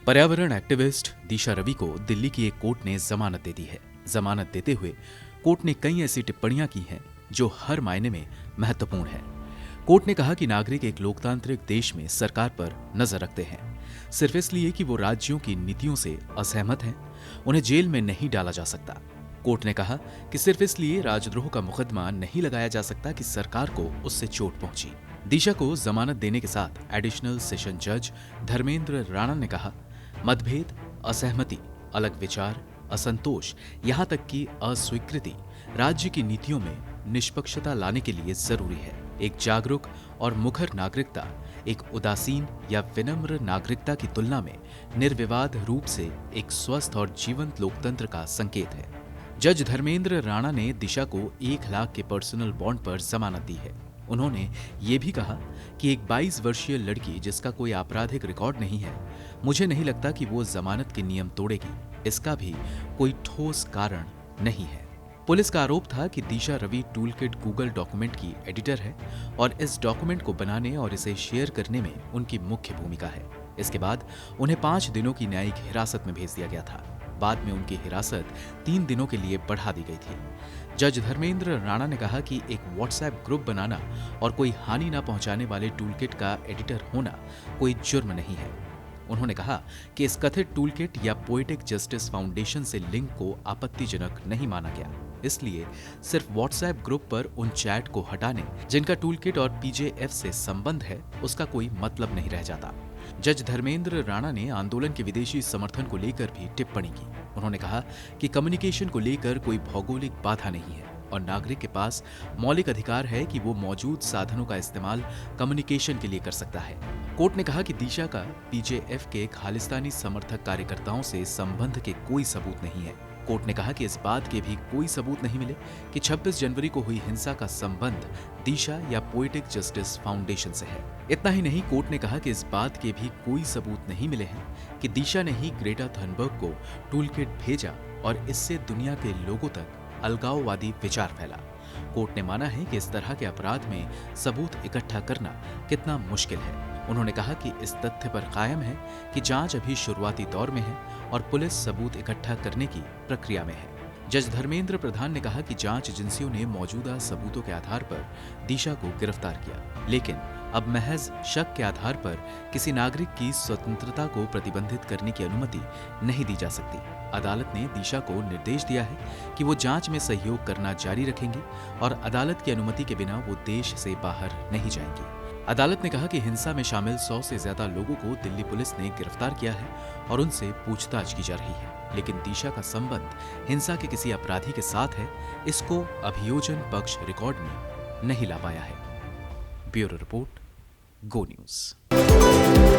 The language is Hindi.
पर्यावरण एक्टिविस्ट दिशा रवि को दिल्ली की एक कोर्ट ने जमानत दे दी है। जमानत देते हुए कोर्ट ने कई ऐसी टिप्पणियां की हैं जो हर मायने में महत्वपूर्ण है। कोर्ट ने कहा कि नागरिक एक लोकतांत्रिक देश में सरकार पर नजर रखते हैं, सिर्फ इसलिए कि वो राज्यों की नीतियों से असहमत हैं, उन्हें जेल में नहीं डाला जा सकता। कोर्ट ने कहा कि सिर्फ इसलिए राजद्रोह का मुकदमा नहीं लगाया जा सकता कि सरकार को उससे चोट पहुंची। दिशा को जमानत देने के साथ एडिशनल सेशन जज धर्मेंद्र राणा ने कहा, मतभेद, असहमति, अलग विचार, असंतोष, यहाँ तक कि अस्वीकृति राज्य की नीतियों में निष्पक्षता लाने के लिए जरूरी है। एक जागरूक और मुखर नागरिकता एक उदासीन या विनम्र नागरिकता की तुलना में निर्विवाद रूप से एक स्वस्थ और जीवंत लोकतंत्र का संकेत है। जज धर्मेंद्र राणा ने दिशा को 1 लाख के पर्सनल बॉन्ड पर जमानत दी है। उन्होंने ये भी कहा कि एक 22 वर्षीय लड़की जिसका कोई आपराधिक रिकॉर्ड नहीं है, मुझे नहीं लगता कि वो जमानत के नियम तोड़ेगी। इसका भी कोई ठोस कारण नहीं है। पुलिस का आरोप था कि दिशा रवि टूलकिट गूगल डॉक्यूमेंट की एडिटर है और इस डॉक्यूमेंट को बनाने और इसे शेयर करने में उनकी मुख्य भूमिका है। इसके बाद उन्हें 5 दिनों की न्यायिक हिरासत में भेज दिया गया था। बाद में उनकी हिरासत 3 दिनों के लिए बढ़ा दी गई थी। जज धर्मेंद्र राणा ने कहा कि एक व्हाट्सएप ग्रुप बनाना और कोई हानि न पहुंचाने वाले टूलकिट का एडिटर होना कोई जुर्म नहीं है। उन्होंने कहा कि इस कथित टूलकिट या पोएटिक जस्टिस फाउंडेशन से लिंक को आपत्तिजनक नहीं माना गया, इसलिए सिर्फ व्हाट्सएप ग्रुप पर उन चैट को हटाने जिनका टूलकिट और पीजेएफ से संबंध है, उसका कोई मतलब नहीं रह जाता। जज धर्मेंद्र राणा ने आंदोलन के विदेशी समर्थन को लेकर भी टिप्पणी की। उन्होंने कहा कि कम्युनिकेशन को लेकर कोई भौगोलिक बाधा नहीं है और नागरिक के पास मौलिक अधिकार है कि वो मौजूद साधनों का इस्तेमाल कम्युनिकेशन के लिए कर सकता है। कोर्ट ने कहा कि दिशा का पीजेएफ के खालिस्तानी समर्थक कार्यकर्ताओं से संबंध के कोई सबूत नहीं है। कोर्ट ने कहा कि इस बात के भी कोई सबूत नहीं मिले कि 26 जनवरी को हुई हिंसा का संबंध दिशा या पोएटिक जस्टिस फाउंडेशन से है। इतना ही नहीं, कोर्ट ने कहा कि इस बात के भी कोई सबूत नहीं मिले हैं कि दिशा ने ही ग्रेटा थनबर्ग को टूलकिट भेजा और इससे दुनिया के लोगों तक अलगाववादी विचार फैला। कोर्ट ने माना है कि इस तरह के अपराध में सबूत इकट्ठा करना कितना मुश्किल है। उन्होंने कहा कि इस तथ्य पर कायम है कि जांच अभी शुरुआती दौर में है और पुलिस सबूत इकट्ठा करने की प्रक्रिया में है। जज धर्मेंद्र प्रधान ने कहा कि जांच एजेंसियों ने मौजूदा सबूतों के आधार पर दिशा को गिरफ्तार किया, लेकिन अब महज शक के आधार पर किसी नागरिक की स्वतंत्रता को प्रतिबंधित करने की अनुमति नहीं दी जा सकती। अदालत ने दिशा को निर्देश दिया है कि वो जांच में सहयोग करना जारी रखेंगी और अदालत की अनुमति के बिना वो देश से बाहर नहीं जाएंगी। अदालत ने कहा कि हिंसा में शामिल 100 से ज्यादा लोगों को दिल्ली पुलिस ने गिरफ्तार किया है और उनसे पूछताछ की जा रही है, लेकिन दिशा का संबंध हिंसा के किसी अपराधी के साथ है, इसको अभियोजन पक्ष रिकॉर्ड में नहीं ला पाया है। ब्यूरो रिपोर्ट, गो न्यूज।